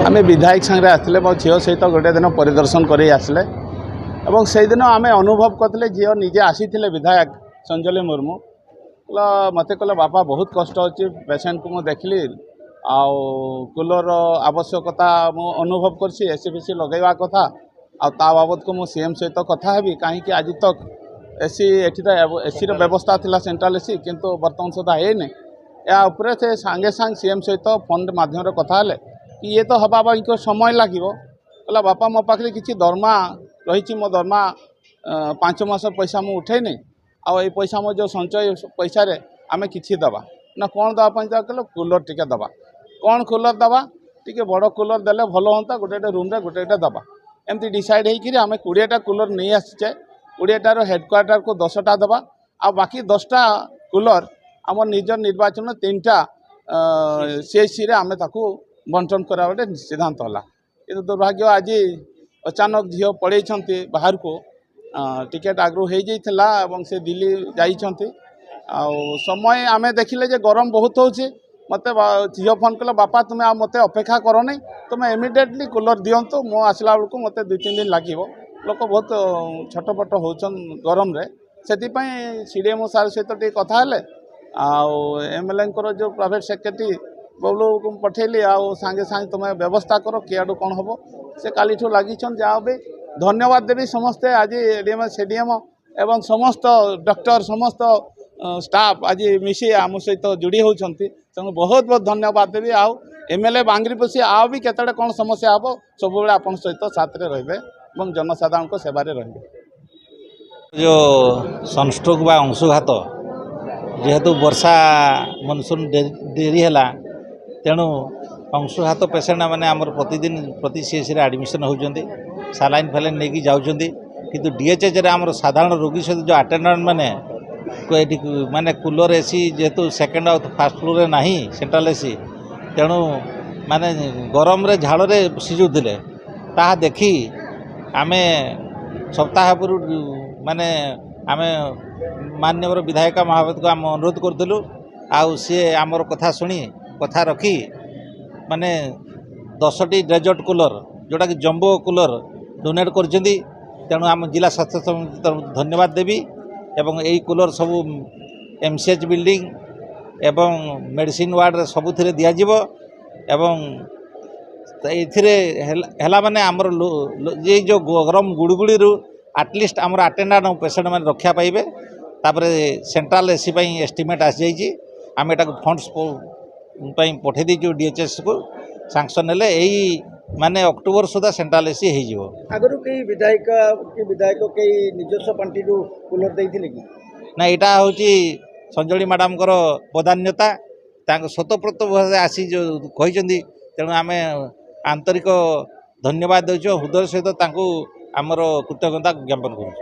आम विधायक सांगे आसते मो झील सहित गोटे दिन परिदर्शन कर आसले से दिन आम अनुभव करते झील निजे आसी विधायक संजली मुर्मू मत कहले बापा बहुत कष्ट अच्छी पेसेंट को मुझे देखली कूलर आवश्यकता मु अनुभव करसी एसी फेसी लगेवा कथा आ बाबद को मुझे सीएम सहित कथा हेबी कहीं आज तक एसी एसी व्यवस्था थिला सेंट्रल एसी किंतु वर्तमान सुधा है या उपरे से सांगे सांग सीएम सहित फोन माध्यम कथा हेले कि ये तो हवा को समय लगे कहला बापा मो पाखे किसी दरमा रही मो दरमा 5 मास पैसा मुझे उठेनी आई पैसा मो जो संचय पैसा आम कि दबा ना कौन दवापाई कहले कूलर टिके दबा कौन कूलर दबा टी बड़ कूलर देले भल हाँ गोटे रूम रे गोटे दबा एमती डिसाइड होकर आम 20टा कूलर नहीं आसीचे 20टार हेडक्वार्टर को 10टा दबा आ बाकी 10टा कूलर आम निज निर्वाचन 3टा सीएचसी रे आम ताकू बंटन करा गोटे सिद्धांत होला कि दुर्भाग्य आज अचानक झील पड़े बाहर को टिकेट आगु हो जाइला से दिल्ली जाइछंती समय आम देखिले जे गरम बहुत होची मत झील फोन कला बापा तुम्हें मत अपेक्षा कर नहीं तुम्हें इमिडिएटली कूलर दिंतु मो आसला बेलू मत 2-3 दिन लगे लोक बहुत छटपट होचन गरम रे से सीडीएम सार सहित टे कथा हेले एमएलए जो प्राइवेट सेक्रेटरी बबलू को पठेली सांगे सांगे तुम्हें व्यवस्था कर किआडू कौन हम से काली लगी जहाँ भी धन्यवाद देवी समस्ते आज एडीएम सीडीएम एवं समस्त डॉक्टर समस्त स्टाफ आज मिसी आम सहित जोड़ी होती तेणु बहुत बहुत धन्यवाद देवी आउ एमएलए बांगरी पशी आउ भी केतटे कौन समस्या हम सब आप सहित साथ रे रहिबे एवं जनसाधारण को सेवारे रहिबे। जो सनस्ट्रोक बा अंशुघात जेहेतु वर्षा मनसून डेरी है तेणु अंशुघात पेसेंट मैंने आमर प्रतिदिन प्रति सीएचसी एडमिशन होती सालाइन फालाइन नहीं जाऊँगी किंतु डीएचएच रे आमर साधारण रोगी सहित जो अटेंडेंट मैंने माने कूलर एसी जेहेतु सेकेंड और फास्ट फ्लोर रे नहीं सेंट्रल एसी तेणु माने गरम रे झाड़ रे सिजुले ताहा देखी आमे सप्ताह पूर्व माने आमे माननीय विधायक महापत को आम अनुरोध करूँ आउ सी आमर कथा शुणी कथा रखी माने 10टी डेजर्ट कूलर जोटा कि जम्बो कूलर डोनेट कर तेणु आम जिला स्वास्थ्य समिति तरफ धन्यवाद देवी एवं यही कूलर सबू एमसीएच बिल्डिंग एवं मेडिसिन वार्ड सबुथिरे दियाजिबो एवं एला माने आमर ये जो गरम गुड़गुड़ी आटलिस्ट आमर अटेंडेंट और पेसेंट मैंने रक्षा पाइबे तापरे सेंट्रल एसी एस्टिमेट आसी जाइए आम एटा फंड्स पठे दीचु डीएचएस को सांक्शन हेले यही माने अक्टोबर सुधा सेंट्रल एसी हो आगु कई विधायक कई निजस्व पांटी कूलर देइथिले कि ना यहाँ हूँ संजली मैडम प्राधान्यता स्वतःप्रत भाव आसी जो कहते तेणु आम आंतरिक धन्यवाद देचु हृदय सहित आमर कृतज्ञता ज्ञापन करूँ।